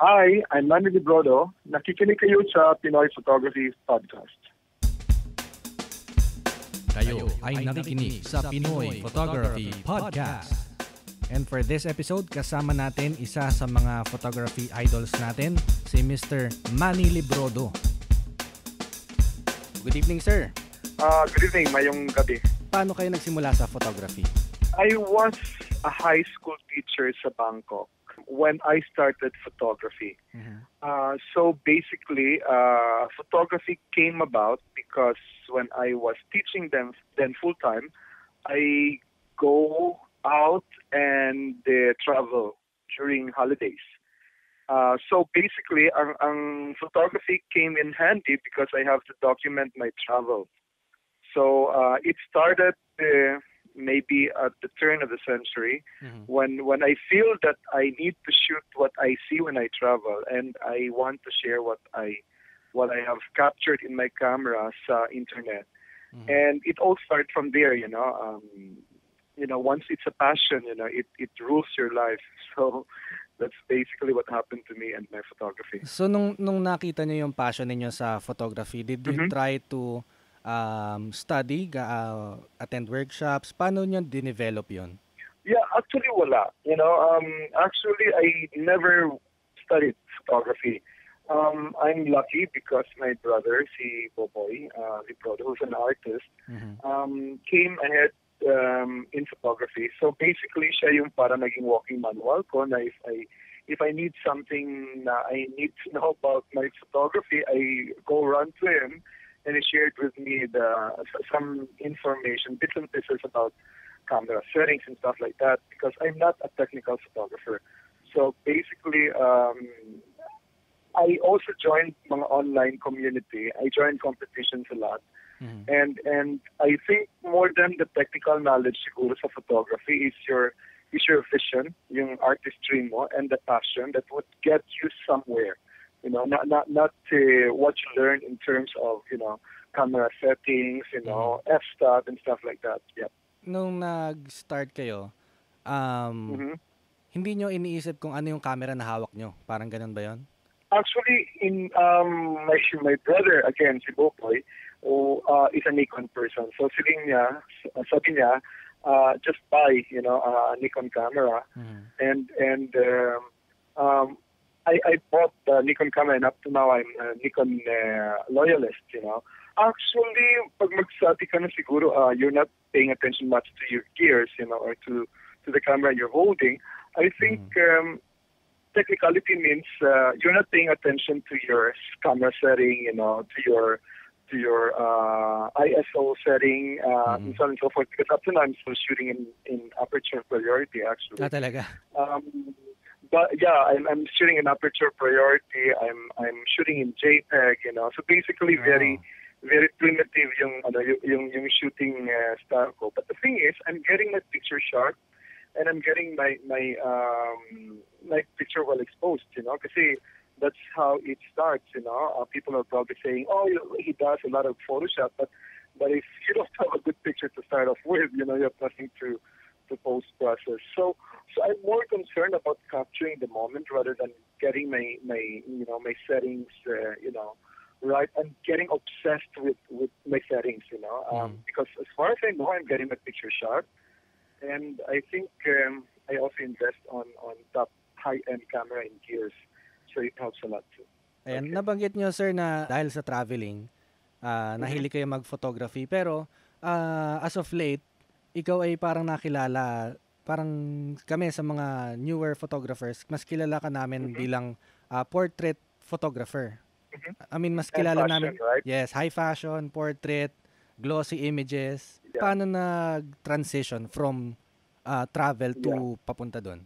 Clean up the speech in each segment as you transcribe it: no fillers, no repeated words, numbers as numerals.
Hi, I'm Manny Librodo. Nakikinig kayo sa Pinoy Photography Podcast. Kayo ay nakikinig sa Pinoy Photography Podcast. And for this episode, kasama natin isa sa mga photography idols natin, si Mr. Manny Librodo. Good evening, sir. Good evening, mayong gabi. Paano kayo nagsimula sa photography? I was a high school teacher sa Bangkok when I started photography. So basically, photography came about because when I was teaching them then full-time, I go out and travel during holidays. So basically, ang photography came in handy because I have to document my travel. So it started maybe at the turn of the century when I feel that I need to shoot what I see when I travel, and I want to share what I have captured in my camera sa internet. And it all started from there, once it's a passion, it rules your life. So that's basically what happened to me and my photography. So nung nakita niyo yung passion niyo sa photography, did you try to study, attend workshops? Paano niyo dinevelop yun? Yeah, actually wala. Actually I never studied photography. I'm lucky because my brother, si Boboy Librodo, who's an artist, came ahead in photography. So basically, siya yung para naging walking manual ko na if I need something na I need to know about my photography, I go run to him and he shared with me some information, bits and pieces about camera settings and stuff like that, because I'm not a technical photographer. So basically, I also joined mga online community. I joined competitions a lot. And I think more than the technical knowledge siguro sa photography is your vision, yung artistry mo, and the passion that would get you somewhere. Not what you learn in terms of camera settings, f-stop and stuff like that. Yep. Nung nag-start kayo, hindi nyo iniisip kung ano yung camera na hawak nyo? Parang ganun ba yon? Actually, in my brother, again, si Boboy, is a Nikon person. So sabi niya, just buy, a Nikon camera. And I bought the Nikon camera, and up to now I'm a Nikon loyalist, Actually, pag magsabi ka na siguro, you're not paying attention much to your gears, or to the camera you're holding. I think technicality means you're not paying attention to your camera setting, to your ISO setting, and so on and so forth. Because up to now I'm still shooting in aperture priority, actually. Talaga? But yeah, I'm shooting in aperture priority. I'm shooting in JPEG, So basically, very very primitive yung shooting style ko. But the thing is, I'm getting my picture sharp, and I'm getting my picture well exposed, Kasi that's how it starts, People are probably saying, oh, he does a lot of Photoshop, but if you don't have a good picture to start off with, you have nothing to post process. So I'm more concerned about capturing the moment rather than getting my settings, right. I'm getting obsessed with my settings, because as far as I know, I'm getting my picture sharp, and I think I also invest on top high-end camera and gears, so it helps a lot too. Ayan, okay. Nabanggit nyo, sir, na dahil sa traveling, nahilig kayo mag-photography, pero as of late, ikaw ay parang nakilala, parang kami sa mga newer photographers, mas kilala ka namin bilang portrait photographer. I mean, mas kilala fashion, namin, right? Yes, high fashion, portrait, glossy images. Yeah. Paano nag-transition from travel to papunta doon?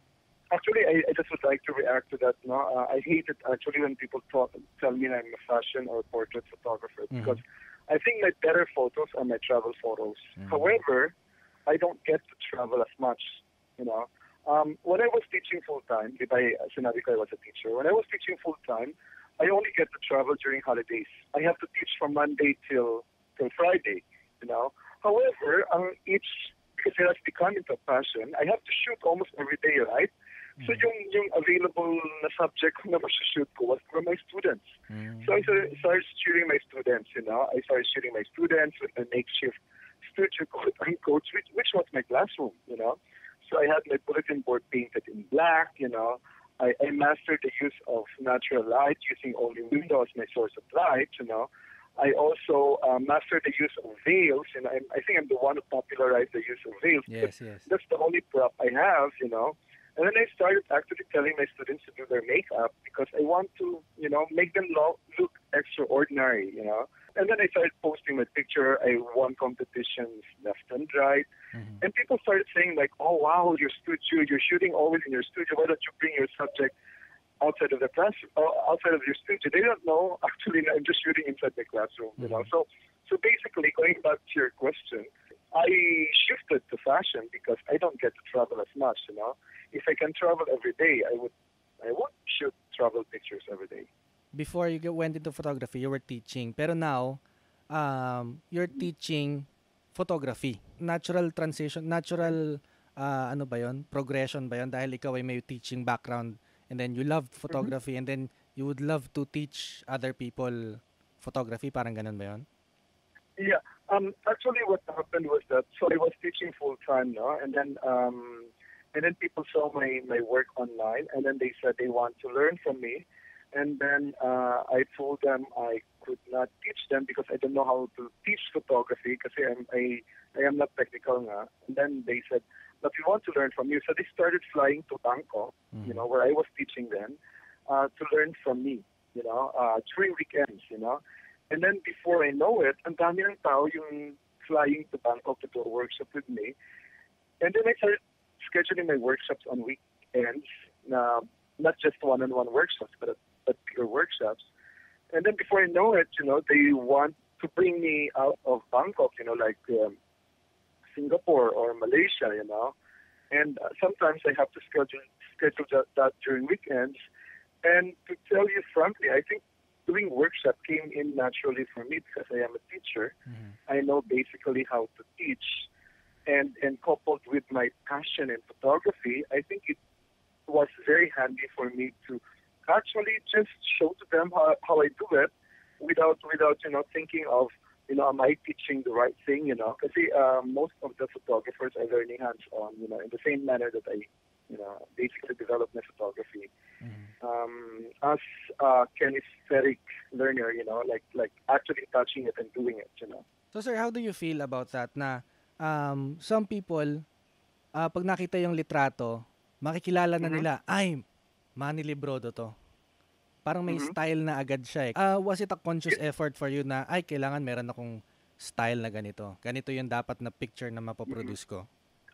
Actually, I just would like to react to that. No, I hate it actually when people tell me I'm a fashion or portrait photographer, because I think my better photos are my travel photos. However, I don't get to travel as much, When I was teaching full-time, sinabi ko I was a teacher. When I was teaching full-time, I only get to travel during holidays. I have to teach from Monday till Friday, However, because it has become into a passion, I have to shoot almost every day, right? So yung available na subject ko na shoot ko was from my students. So I started shooting my students, you know. I started shooting my students with a makeshift studio, quote unquote, which was my classroom, you know. So I had my bulletin board painted in black, you know. I mastered the use of natural light using only window as my source of light, you know. I also mastered the use of veils, and I think I'm the one who popularized the use of veils. Yes, yes. That's the only prop I have, you know. And then I started actually telling my students to do their makeup because I want to, you know, make them look extraordinary, you know. And then I started posting my picture. I won competitions left and right. And people started saying like, oh, wow, your studio, you're shooting always in your studio. Why don't you bring your subject outside of the class, outside of your studio? They don't know, actually, I'm just shooting inside the classroom, you know. So basically, going back to your question, I shifted to fashion because I don't get to travel as much, you know. If I can travel every day, I would shoot travel pictures every day. Before you went into photography, you were teaching. Pero now, you're teaching photography. Natural transition, natural, ano ba yun? Progression ba yun? Dahil ikaw ay may teaching background and then you loved photography and then you would love to teach other people photography. Parang ganun ba yun? Yeah. Actually, what happened was that, so I was teaching full-time, no? And then people saw my work online, and then they said they want to learn from me. And then I told them I could not teach them because I don't know how to teach photography because I am not technical nga. And then they said, but we want to learn from you. So they started flying to Bangkok, you know, where I was teaching them, to learn from me, you know, during weekends, you know. And then before I know it, ang dami ng tao yung flying to Bangkok to do a workshop with me. And then I started scheduling my workshops on weekends, not just one-on-one workshops, but bigger workshops. And then before I know it, you know, they want to bring me out of Bangkok, you know, like Singapore or Malaysia, you know. And sometimes I have to schedule that during weekends. And to tell you frankly, I think doing workshop came in naturally for me because I am a teacher. I know basically how to teach. And coupled with my passion in photography, I think it was very handy for me to actually just show to them how I do it without you know, thinking of, you know, am I teaching the right thing, you know? Because most of the photographers are learning hands-on, you know, in the same manner that I, you know, basically developed my photography. As a kinesthetic learner, you know, like actually touching it and doing it, you know. So sir, how do you feel about that na some people, pag nakita yung litrato, makikilala na nila, ay, Manny Librodo to. Parang may style na agad siya eh. Was it a conscious effort for you na, ay, kailangan meron akong style na ganito? Ganito yung dapat na picture na mapoproduce ko?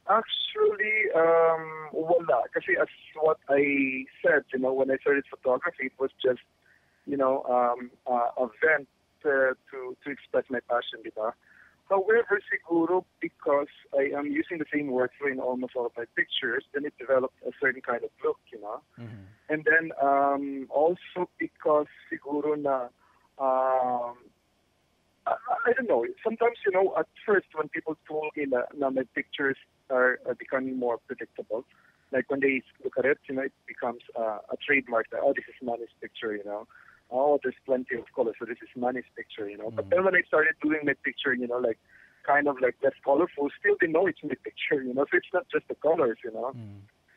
Actually, wala. Kasi as what I said, you know, when I started photography, it was just, you know, a vent to express my passion, di ba? However, siguro because I am using the same workflow in almost all of my pictures, then it developed a certain kind of look, you know. And then also because siguro na, I don't know, sometimes, you know, at first when people told me that my pictures are becoming more predictable, like when they look at it, you know, it becomes a trademark that, oh, this is Manny's picture, you know. Oh, there's plenty of color, so this is Manny's picture, you know. But then when I started doing my picture, you know, like kind of like less colorful, still they know it's my picture, you know. So it's not just the colors, you know.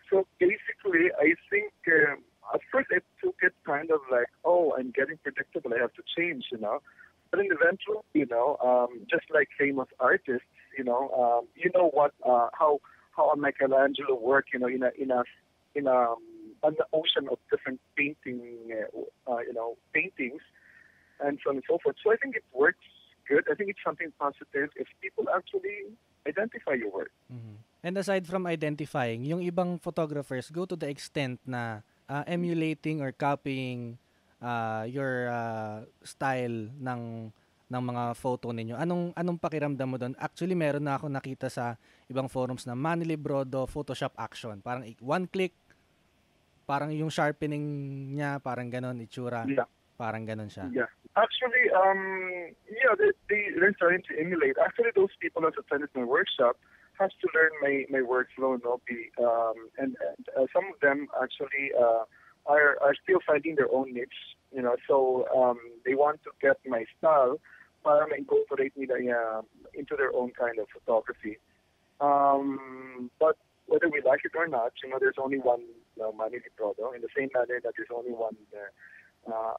So basically, I think at first I took it kind of like, oh, I'm getting predictable, I have to change, you know. But then eventually, you know, just like famous artists, you know what, how a Michelangelo worked, you know, in an ocean of different paintings, and so on and so forth. So I think it works good. I think it's something positive if people actually identify your work. And aside from identifying, yung ibang photographers go to the extent na emulating or copying your style ng mga photo ninyo. Anong pakiramdam mo doon? Actually, meron na ako nakita sa ibang forums na Manny Librodo Photoshop action. Parang one click, parang yung sharpening niya, parang ganon itsura. Yeah. Parang ganon siya. Yeah. Actually, they're starting to emulate. Actually, those people that attended my workshop has to learn my workflow, no? And some of them actually are still finding their own niche, So they want to get my style para ma-incorporate nila into their own kind of photography. But whether we like it or not, there's only one Manny Liprodo. In the same manner that there's only one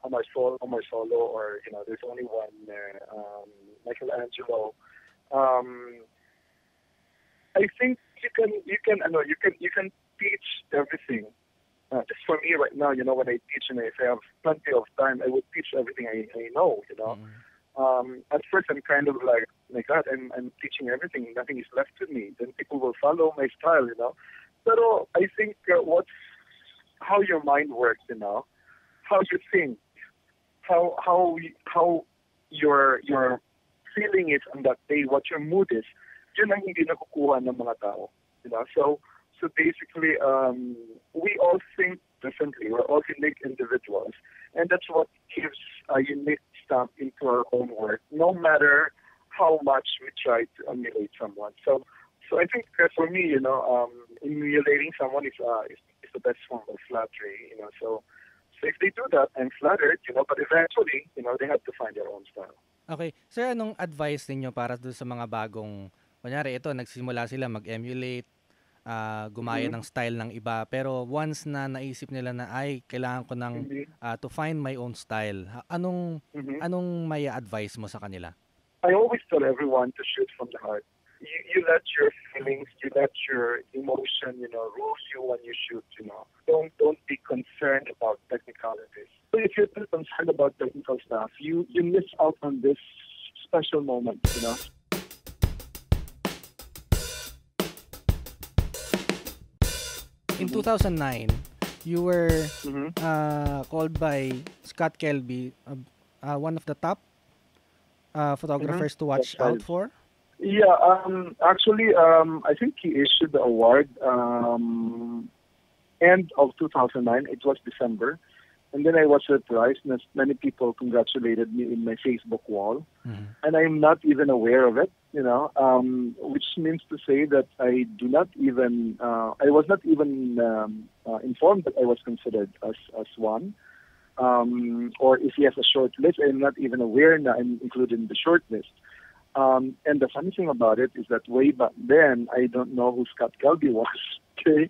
Amar Solo, or there's only one Michelangelo. I think you can teach everything. Just for me right now, when I teach, and if I have plenty of time, I would teach everything I know. At first, I'm kind of like, my God, I'm teaching everything. Nothing is left to me. Then people will follow my style, But I think how your mind works, how you think, how your feeling is on that day, what your mood is, yun ang hindi nakukuha ng mga tao, So basically, we all think differently. We're all unique individuals, and that's what gives a unique stamp into our own work, no matter how much we try to emulate someone. So I think for me, emulating someone is the best form of flattery, So if they do that, I'm flattered, but eventually, they have to find their own style. Okay. Sir, anong advice ninyo para doon sa mga bagong, kunyari ito, nagsimula sila mag-emulate, gumaya ng style ng iba, pero once na naisip nila na kailangan ko ng to find my own style, anong may advice mo sa kanila? I always tell everyone to shoot from the heart. You let your feelings, you let your emotion, rule you when you shoot. Don't be concerned about technicalities. So if you're too concerned about technical stuff, you miss out on this special moment. In 2009, you were called by Scott Kelby, one of the top photographers to watch out for. Yeah, actually, I think he issued the award end of 2009. It was December. And then I was surprised that many people congratulated me in my Facebook wall. And I'm not even aware of it, which means to say that I was not even informed that I was considered as one. Or if he has a short list, I'm not even aware that I'm included in the short list. And the funny thing about it is that way back then, I don't know who Scott Kelby was. Okay,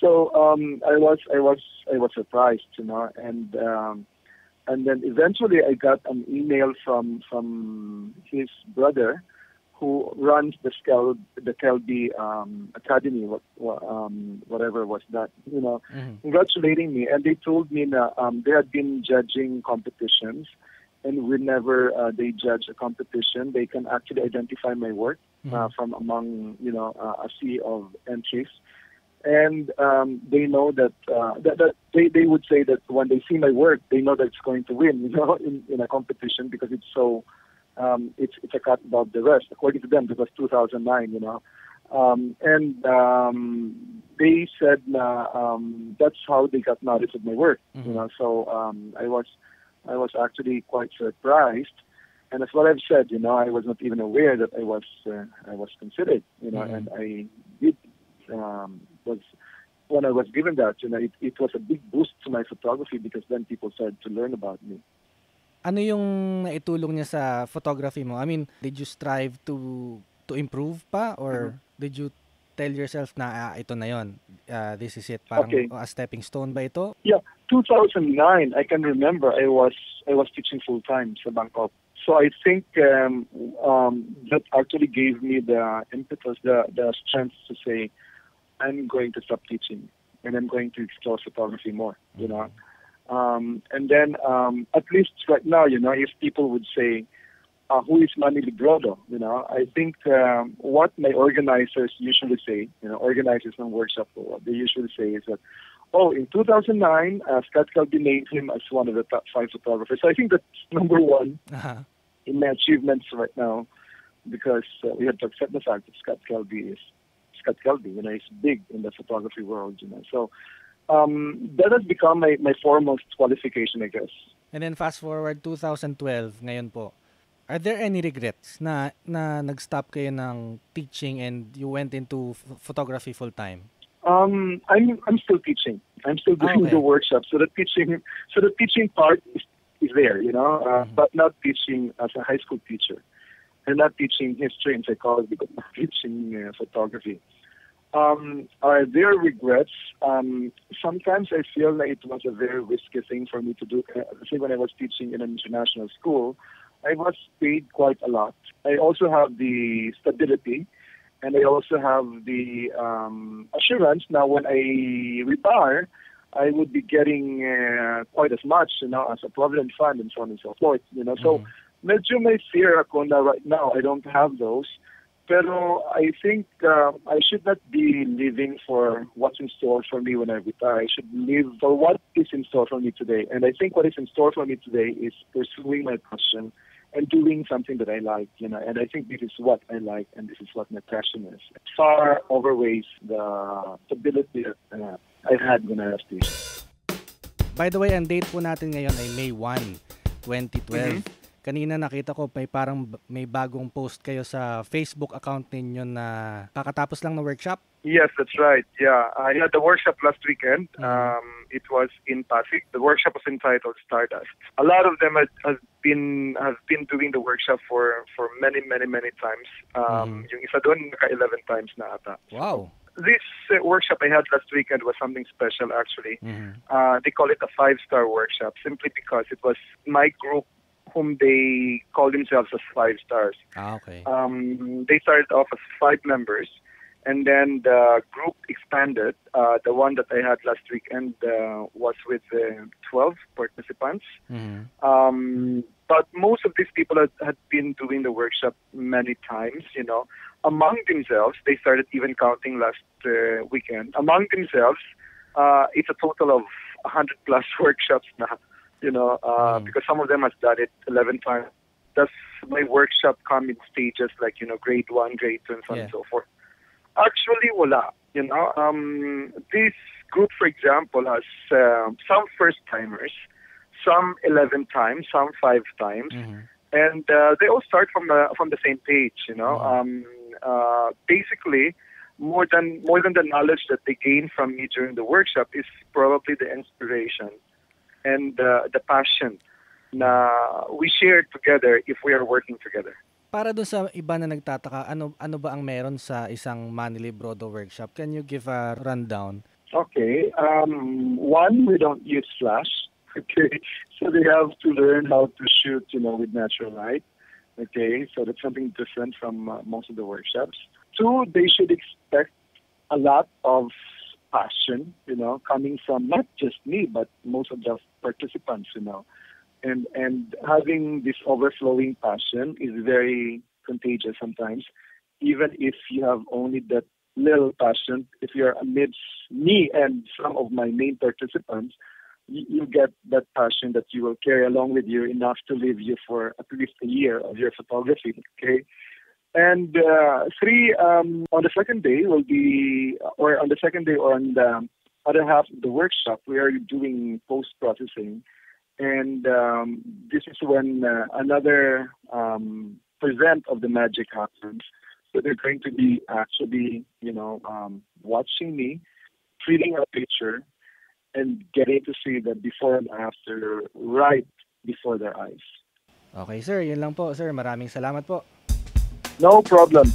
so I was surprised, and then eventually I got an email from his brother, who runs the Kelby Academy, whatever was that, congratulating me, and they told me that they had been judging competitions. And whenever they judge a competition, they can actually identify my work from among, a sea of entries. And they know that they would say that when they see my work, they know that it's going to win, in a competition, because it's so, it's a cut above the rest, according to them, because 2009, and they said that's how they got notice of my work, So I was actually quite surprised, and that's what I've said. I was not even aware that I was considered. And I did was when I was given that. It was a big boost to my photography, because then people started to learn about me. Ano yung naitulong niya sa photography mo? I mean, did you strive to improve pa, or did you tell yourself na ito na yon, this is it, parang a stepping stone ba ito? Yeah, 2009, I can remember I was teaching full time sa Bangkok. So I think that actually gave me the impetus, the strength to say, I'm going to stop teaching and I'm going to explore photography more. And then at least right now, if people would say, who is Manny Liprodo? I think what my organizers usually say, organizers from workshop, what they usually say is that, in 2009, Scott Kelby named him as one of the top 5 photographers. So I think that's number one in my achievements right now, because we have to accept the fact that Scott Kelby is Scott Kelby. He's big in the photography world. So that has become my foremost qualification, I guess. And then fast forward 2012, ngayon po. Are there any regrets na nag-stop kayo ng teaching and you went into photography full time? I'm still teaching. I'm still doing the workshops. So the teaching part is there, but not teaching as a high school teacher. And not teaching history and psychology, but not teaching photography. Are there regrets? Sometimes I feel like it was a very risky thing for me to do. I think when I was teaching in an international school, I was paid quite a lot. I also have the stability, and I also have the assurance. Now, when I retire, I would be getting quite as much, as a provident fund and so on and so forth. So medyo may fear ako na right now I don't have those. Pero I think I should not be living for what's in store for me when I retire. I should live for what is in store for me today. And I think what is in store for me today is pursuing my passion and doing something that I like, And I think this is what I like and this is what my passion is. It far overweighs the stability that I had when I was teaching. By the way, ang date po natin ngayon ay May 1, 2012. Kanina nakita ko may bagong post kayo sa Facebook account ninyo na kakatapos lang na workshop. Yes, that's right. Yeah, I had the workshop last weekend. It was in Pasig. The workshop was entitled Stardust. A lot of them have been doing the workshop for many times. Yung isa doon naka 11 times na ata. Wow. This workshop I had last weekend was something special actually. They call it a 5-star workshop simply because it was my group whom they call themselves as 5 stars. Okay. They started off as 5 members, and then the group expanded. The one that I had last weekend was with 12 participants. But most of these people had been doing the workshop many times, Among themselves, they started even counting last weekend. Among themselves, it's a total of 100 plus workshops now. Because some of them has done it 11 times. Does my workshop come in stages like, grade 1, grade 2, and so on and so forth? Actually, wala. This group, for example, has some first-timers, some 11 times, some 5 times, and they all start from the same page, Basically, more than the knowledge that they gain from me during the workshop is probably the inspiration and the passion na we share together if we are working together. Para doon sa iba na nagtataka, ano ba ang meron sa isang Manny Librodo workshop? Can you give a rundown? Okay. One, we don't use flash. Okay. So they have to learn how to shoot, with natural light. Okay. So that's something different from most of the workshops. 2, they should expect a lot of passion, coming from not just me, but most of the participants, and having this overflowing passion is very contagious sometimes. Even if you have only that little passion, if you're amidst me and some of my main participants, you get that passion that you will carry along with you enough to live you for at least a year of your photography. Okay. And 3, on the second day or on the other half of the workshop, we are doing post-processing. And this is when another present of the magic happens. So they're going to be actually, watching me, treating a picture, and getting to see the before and after right before their eyes. Okay, sir. Yun lang po, sir. Maraming salamat po. No problem.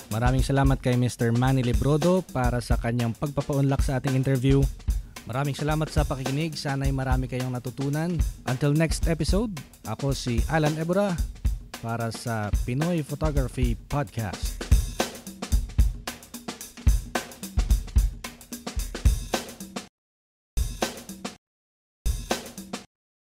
Maraming salamat kay Mr. Manny Librodo para sa kanyang pagpapaunlak sa ating interview. Maraming salamat sa pakikinig. Sana'y marami kayong natutunan. Until next episode, ako si Alan Ebora para sa Pinoy Photography Podcast.